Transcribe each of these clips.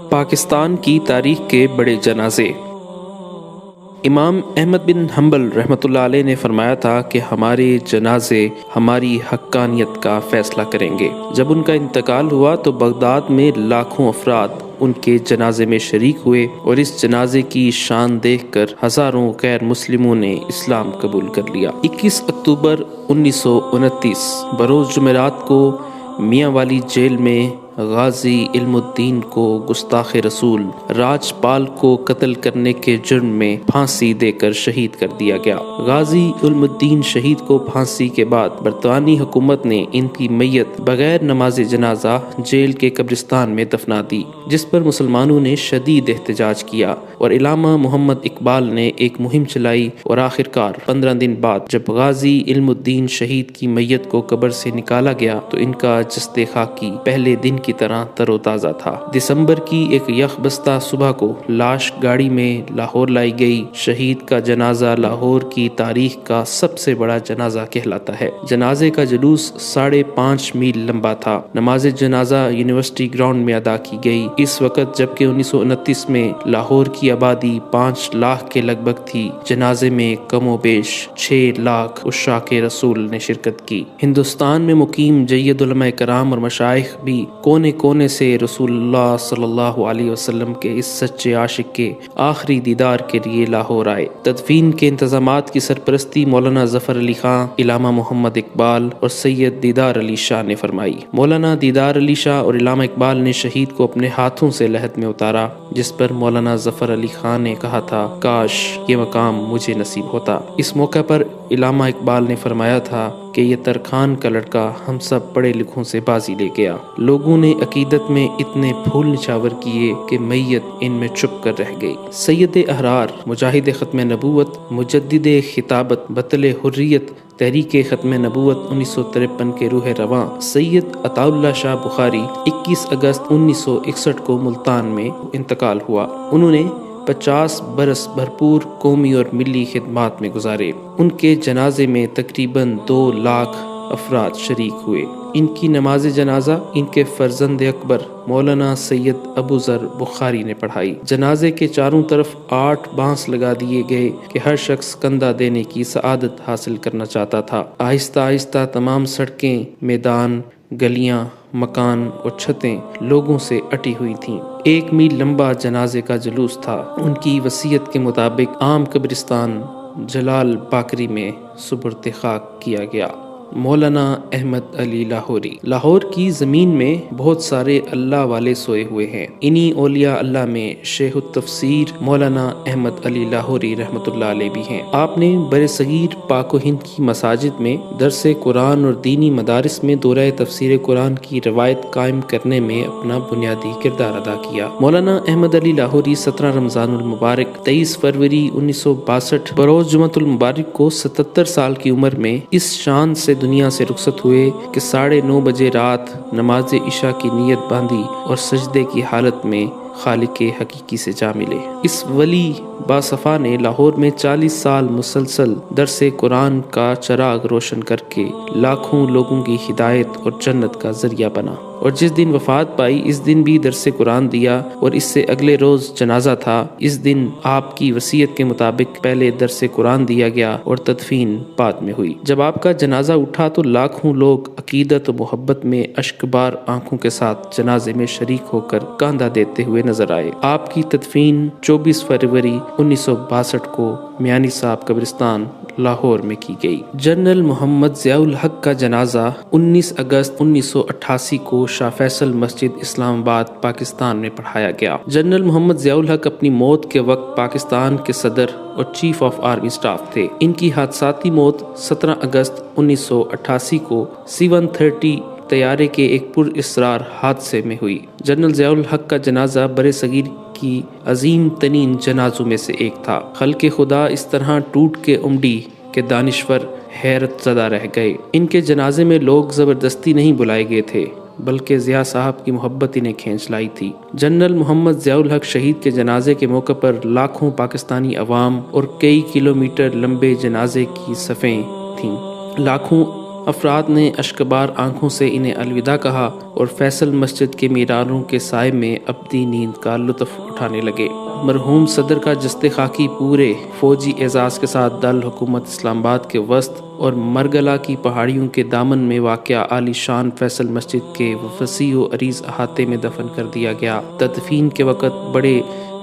پاکستان کی تاریخ کے بڑے جنازے۔ امام احمد بن حنبل رحمۃ اللہ علیہ نے فرمایا تھا کہ ہمارے جنازے ہماری حقانیت کا فیصلہ کریں گے۔ جب ان کا انتقال ہوا تو بغداد میں لاکھوں افراد ان کے جنازے میں شریک ہوئے اور اس جنازے کی شان دیکھ کر ہزاروں غیر مسلموں نے اسلام قبول کر لیا۔ 21 اکتوبر 1929 بروز جمعرات کو میاں والی جیل میں غازی علم الدین کو گستاخ رسول راج پال کو قتل کرنے کے جرم میں پھانسی دے کر شہید کر دیا گیا۔ غازی علم الدین شہید کو پھانسی کے بعد برطانوی حکومت نے ان کی میت بغیر نماز جنازہ جیل کے قبرستان میں دفنا دی، جس پر مسلمانوں نے شدید احتجاج کیا اور علامہ محمد اقبال نے ایک مہم چلائی اور آخرکار 15 دن بعد جب غازی علم الدین شہید کی میت کو قبر سے نکالا گیا تو ان کا جسد خاکی پہلے دن کی طرح تر و تازہ تھا۔ دسمبر کی ایک یخ بستہ صبح کو لاش گاڑی میں لاہور لائی گئی۔ شہید کا جنازہ لاہور کی تاریخ کا سب سے بڑا جنازہ کہلاتا ہے۔ جنازے کا جلوس 5.5 میل لمبا تھا۔ نماز جنازہ یونیورسٹی گراؤنڈ میں ادا کی گئی۔ اس وقت جبکہ 1929 میں لاہور کی آبادی 5 لاکھ کے لگ بھگ تھی، جنازے میں کم و بیش 6 لاکھ عشاق رسول نے شرکت کی۔ ہندوستان میں مقیم جید علماء کرام اور مشائخ بھی کونے کونے سے رسول اللہ صلی اللہ علیہ وسلم کے اس سچے عاشق کے آخری دیدار کے لیے لاہور آئے۔ تدفین کے انتظامات کی سرپرستی مولانا ظفر علی خان، علامہ محمد اقبال اور سید دیدار علی شاہ نے فرمائی۔ مولانا دیدار علی شاہ اور علامہ اقبال نے شہید کو اپنے ہاتھوں سے لحد میں اتارا، جس پر مولانا ظفر علی خان نے کہا تھا، کاش یہ مقام مجھے نصیب ہوتا۔ اس موقع پر علامہ اقبال نے فرمایا تھا کہ یہ ترخان کا لڑکا ہم سب پڑھے لکھوں سے بازی لے گیا۔ لوگوں نے عقیدت میں اتنے پھول نچھاور کیے کہ میت ان میں چھپ کر رہ گئی۔ سید احرار، مجاہد ختم نبوت، مجدد خطابت، بطل حریت، تحریک ختم نبوت 1953 کے روح رواں سید عطا اللہ شاہ بخاری 21 اگست 1961 کو ملتان میں انتقال ہوا۔ انہوں نے 50 برس بھرپور قومی اور ملی خدمات میں گزارے۔ ان کے جنازے میں تقریباً 2 لاکھ افراد شریک ہوئے۔ ان کی نماز جنازہ ان کے فرزند اکبر مولانا سید ابو ذر بخاری نے پڑھائی۔ جنازے کے چاروں طرف 8 بانس لگا دیے گئے کہ ہر شخص کندھا دینے کی سعادت حاصل کرنا چاہتا تھا۔ آہستہ آہستہ تمام سڑکیں، میدان، گلیاں، مکان اور چھتیں لوگوں سے اٹی ہوئی تھیں۔ 1 میل لمبا جنازے کا جلوس تھا۔ ان کی وصیت کے مطابق عام قبرستان جلال باقری میں سپرد خاک کیا گیا۔ مولانا احمد علی لاہوری۔ لاہور کی زمین میں بہت سارے اللہ والے سوئے ہوئے ہیں۔ انہی اولیاء اللہ میں شیخ التفسیر مولانا احمد علی لاہوری رحمۃ اللہ علیہ بھی ہیں۔ آپ نے بر صغیر پاک و ہند کی مساجد میں درس قرآن اور دینی مدارس میں دورہ تفسیر قرآن کی روایت قائم کرنے میں اپنا بنیادی کردار ادا کیا۔ مولانا احمد علی لاہوری 17 رمضان المبارک 23 فروری 1962 بروز جمعۃ المبارک کو 77 سال کی عمر میں اس شان سے دنیا سے رخصت ہوئے کہ 9:30 بجے رات نماز عشاء کی نیت باندھی اور سجدے کی حالت میں خالق حقیقی سے جا ملے۔ اس ولی باصفا نے لاہور میں 40 سال مسلسل درس قرآن کا چراغ روشن کر کے لاکھوں لوگوں کی ہدایت اور جنت کا ذریعہ بنا، اور جس دن وفات پائی اس دن بھی درس قرآن دیا اور اس سے اگلے روز جنازہ تھا۔ اس دن آپ کی وصیت کے مطابق پہلے درس قرآن دیا گیا اور تدفین بعد میں ہوئی۔ جب آپ کا جنازہ اٹھا تو لاکھوں لوگ عقیدت و محبت میں اشک بار آنکھوں کے ساتھ جنازے میں شریک ہو کر کاندھا دیتے ہوئے نظر آئے۔ آپ کی تدفین 24 فروری 1962 کو میانی صاحب قبرستان لاہور میں کی گئی۔ جنرل محمد ضیاء الحق کا جنازہ 19 اگست 1988 کو شاہ فیصل مسجد اسلام آباد پاکستان میں پڑھایا گیا۔ جنرل محمد ضیاء الحق اپنی موت کے وقت پاکستان کے صدر اور چیف آف آرمی سٹاف تھے۔ ان کی حادثاتی موت 17 اگست 1988 کو C-130 طیارے کے ایک پر اسرار حادثے میں ہوئی۔ جنرل ضیاء الحق کا جنازہ بر صغیر کی عظیم ترین جنازوں میں سے ایک تھا۔ خلق خدا اس طرح ٹوٹ کے امڈی کہ دانشور حیرت زدہ رہ گئے۔ ان کے جنازے میں لوگ زبردستی نہیں بلائے گئے تھے، بلکہ ضیاء صاحب کی محبت انہیں کھینچ لائی تھی۔ جنرل محمد ضیاء الحق شہید کے جنازے کے موقع پر لاکھوں پاکستانی عوام اور کئی کلومیٹر لمبے جنازے کی صفیں تھیں۔ لاکھوں افراد نے اشکبار آنکھوں سے انہیں الوداع کہا اور فیصل مسجد کے میناروں کے سائے میں اپنی نیند کا لطف اٹھانے لگے۔ مرحوم صدر کا جسد خاکی پورے فوجی اعزاز کے ساتھ دارالحکومت اسلام آباد کے وسط اور مرگلا کی پہاڑیوں کے دامن میں واقع عالی شان فیصل مسجد کے وسیع و عریض احاطے میں دفن کر دیا گیا۔ تدفین کے وقت بڑے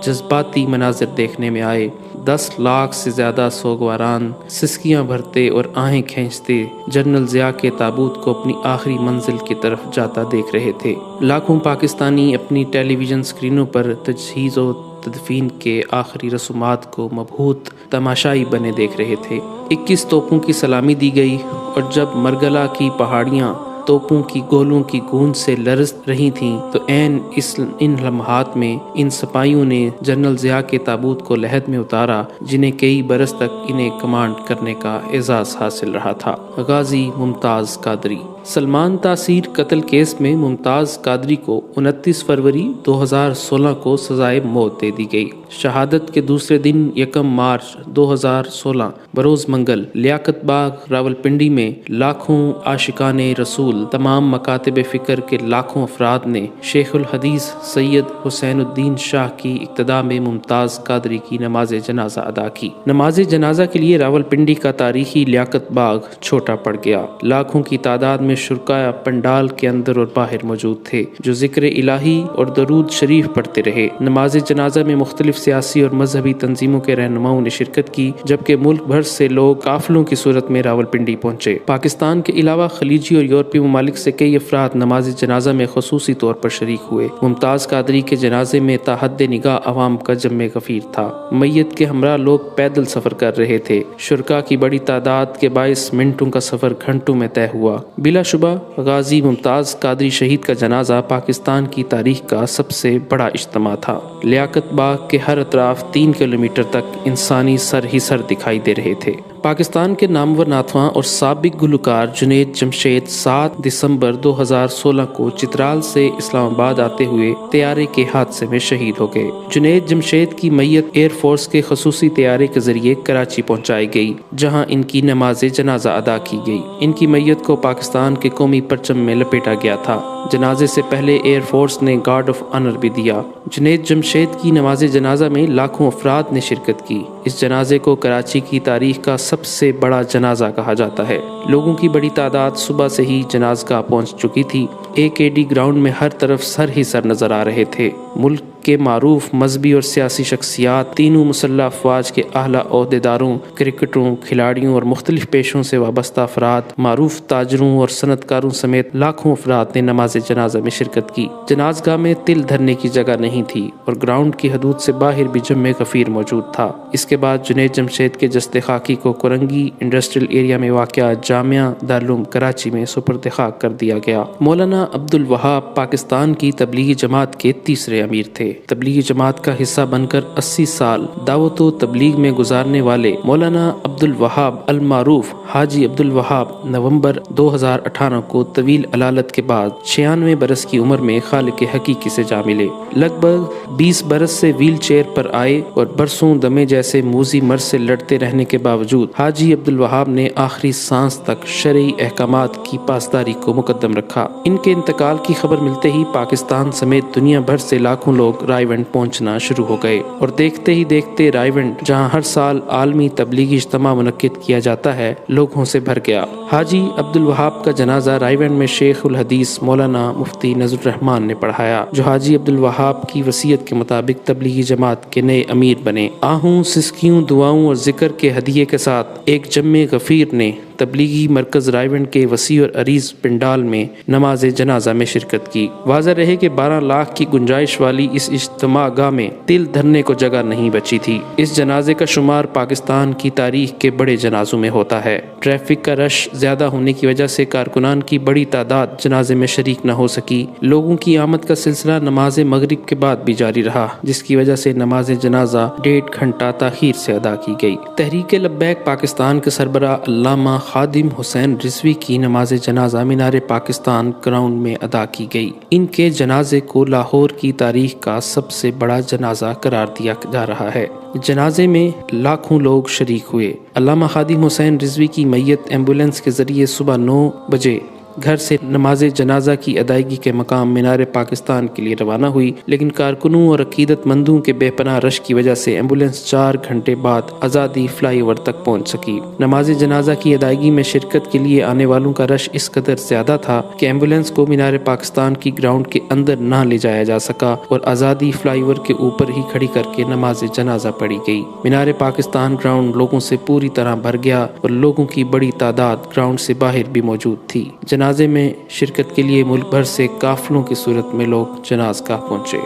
جذباتی مناظر دیکھنے میں آئے۔ 10 لاکھ سے زیادہ سوگواران سسکیاں بھرتے اور آہیں کھینچتے جنرل ضیاء کے تابوت کو اپنی آخری منزل کی طرف جاتا دیکھ رہے تھے۔ لاکھوں پاکستانی اپنی ٹیلی ویژن سکرینوں پر تجہیز و تدفین کے آخری رسومات کو مبہوت تماشائی بنے دیکھ رہے تھے۔ 21 توپوں کی سلامی دی گئی اور جب مرگلا کی پہاڑیاں توپوں کی گولوں کی گونج سے لرز رہی تھیں تو ان لمحات میں ان سپاہیوں نے جنرل ضیاء کے تابوت کو لحد میں اتارا جنہیں کئی برس تک انہیں کمانڈ کرنے کا اعزاز حاصل رہا تھا۔ غازی ممتاز قادری۔ سلمان تاثیر قتل کیس میں ممتاز قادری کو 29 فروری 2016 کو سزائے موت دے دی گئی۔ شہادت کے دوسرے دن 1 مارچ 2016 بروز منگل لیاقت باغ راولپنڈی میں لاکھوں عاشقان رسول تمام مکاتب فکر کے لاکھوں افراد نے شیخ الحدیث سید حسین الدین شاہ کی اقتداء میں ممتاز قادری کی نماز جنازہ ادا کی۔ نماز جنازہ کے لیے راولپنڈی کا تاریخی لیاقت باغ چھوٹا پڑ گیا۔ لاکھوں کی تعداد میں شرکاء پنڈال کے اندر اور باہر موجود تھے جو ذکر الہی اور درود شریف پڑھتے رہے۔ نماز جنازہ میں مختلف سیاسی اور مذہبی تنظیموں کے رہنماؤں نے شرکت کی جبکہ ملک بھر سے لوگ قافلوں کی صورت میں راولپنڈی پہنچے۔ پاکستان کے علاوہ خلیجی اور یورپی ممالک سے کئی افراد نماز جنازہ میں خصوصی طور پر شریک ہوئے۔ ممتاز قادری کے جنازے میں تا حد نگاہ عوام کا جم غفیر تھا۔ میت کے ہمراہ لوگ پیدل سفر کر رہے تھے۔ شرکاء کی بڑی تعداد کے باعث منٹوں کا سفر گھنٹوں میں طے ہوا۔ بلا شبہ غازی ممتاز قادری شہید کا جنازہ پاکستان کی تاریخ کا سب سے بڑا اجتماع تھا۔ لیاقت باغ کے ہر اطراف 3 کلومیٹر تک انسانی سر ہی سر دکھائی دے رہے تھے۔ پاکستان کے نامور نعتخواں اور سابق گلوکار جنید جمشید 7 دسمبر 2016 کو چترال سے اسلام آباد آتے ہوئے طیارے کے حادثے میں شہید ہو گئے۔ جنید جمشید کی میت ایئر فورس کے خصوصی طیارے کے ذریعے کراچی پہنچائی گئی جہاں ان کی نماز جنازہ ادا کی گئی۔ ان کی میت کو پاکستان کے قومی پرچم میں لپیٹا گیا تھا۔ جنازے سے پہلے ایئر فورس نے گارڈ آف آنر بھی دیا۔ جنید جمشید کی نماز جنازہ میں لاکھوں افراد نے شرکت کی۔ اس جنازے کو کراچی کی تاریخ کا سب سے بڑا جنازہ کہا جاتا ہے۔ لوگوں کی بڑی تعداد صبح سے ہی جنازگاہ پہنچ چکی تھی۔ AKD گراؤنڈ میں ہر طرف سر ہی سر نظر آ رہے تھے۔ ملک کے معروف مذہبی اور سیاسی شخصیات، تینوں مسلح افواج کے اعلیٰ عہدیداروں، کرکٹروں، کھلاڑیوں اور مختلف پیشوں سے وابستہ افراد، معروف تاجروں اور صنعت کاروں سمیت لاکھوں افراد نے نماز جنازہ میں شرکت کی۔ جنازگاہ میں تل دھرنے کی جگہ نہیں تھی اور گراؤنڈ کی حدود سے باہر بھی جم غفیر موجود تھا۔ اس کے بعد جنید جمشید کے جسد خاکی کو کرنگی انڈسٹریل ایریا میں واقع جامعہ دارالعلوم کراچی میں سپرد خاک کر دیا گیا۔ مولانا عبدالوہاب پاکستان کی تبلیغی جماعت کے تیسرے امیر تھے۔ تبلیغی جماعت کا حصہ بن کر 80 سال دعوت و تبلیغ میں گزارنے والے مولانا عبدالوہاب المعروف حاجی عبدالوہاب نومبر 2018 کو طویل علالت کے بعد 96 برس کی عمر میں خالق حقیقی سے جا ملے۔ لگ بھگ 20 برس سے ویل چیئر پر آئے اور برسوں دمے جیسے موذی مرض سے لڑتے رہنے کے باوجود حاجی عبدالوہاب نے آخری سانس تک شرعی احکامات کی پاسداری کو مقدم رکھا۔ ان کے انتقال کی خبر ملتے ہی پاکستان سمیت دنیا بھر سے لاکھوں لوگ رائیونڈ پہنچنا شروع ہو گئے اور دیکھتے ہی دیکھتے رائیونڈ جہاں ہر سال عالمی تبلیغی اجتماع منعقد کیا جاتا ہے لوگوں سے بھر گیا۔ حاجی عبدالوہاب کا جنازہ رائیونڈ میں شیخ الحدیث مولانا مفتی نذر الرحمان نے پڑھایا جو حاجی عبدالوہاب کی وصیت کے مطابق تبلیغی جماعت کے نئے امیر بنے۔ آہوں، سسکیوں، دعاؤں اور ذکر کے ہدیے کے ساتھ ایک جم غفیر نے تبلیغی مرکز رائیونڈ کے وسیع اور عریض پنڈال میں نماز جنازہ میں شرکت کی۔ واضح رہے کہ 12 لاکھ کی گنجائش والی اس اجتماع گاہ میں تل دھرنے کو جگہ نہیں بچی تھی۔ اس جنازے کا شمار پاکستان کی تاریخ کے بڑے جنازوں میں ہوتا ہے۔ ٹریفک کا رش زیادہ ہونے کی وجہ سے کارکنان کی بڑی تعداد جنازے میں شریک نہ ہو سکی۔ لوگوں کی آمد کا سلسلہ نماز مغرب کے بعد بھی جاری رہا جس کی وجہ سے نماز جنازہ 1.5 گھنٹہ تاخیر سے ادا کی گئی۔ تحریک لبیک پاکستان کے سربراہ علامہ خادم حسین رضوی کی نماز جنازہ مینار پاکستان گراؤنڈ میں ادا کی گئی۔ ان کے جنازے کو لاہور کی تاریخ کا سب سے بڑا جنازہ قرار دیا جا رہا ہے۔ جنازے میں لاکھوں لوگ شریک ہوئے۔ علامہ خادم حسین رضوی کی میت ایمبولینس کے ذریعے صبح 9 بجے گھر سے نماز جنازہ کی ادائیگی کے مقام مینار پاکستان کے لیے روانہ ہوئی، لیکن کارکنوں اور عقیدت مندوں کے بے پناہ رش کی وجہ سے ایمبولینس 4 گھنٹے بعد آزادی فلائی اوور تک پہنچ سکی۔ نماز جنازہ کی ادائیگی میں شرکت کے لیے آنے والوں کا رش اس قدر زیادہ تھا کہ ایمبولینس کو مینار پاکستان کی گراؤنڈ کے اندر نہ لے جایا جا سکا اور آزادی فلائی اوور کے اوپر ہی کھڑی کر کے نماز جنازہ پڑھی گئی۔ مینار پاکستان گراؤنڈ لوگوں سے پوری طرح بھر گیا اور لوگوں کی بڑی تعداد گراؤنڈ سے باہر بھی موجود تھی۔ جنازے میں شرکت کے لیے ملک بھر سے قافلوں کی صورت میں لوگ جنازگاہ پہنچے۔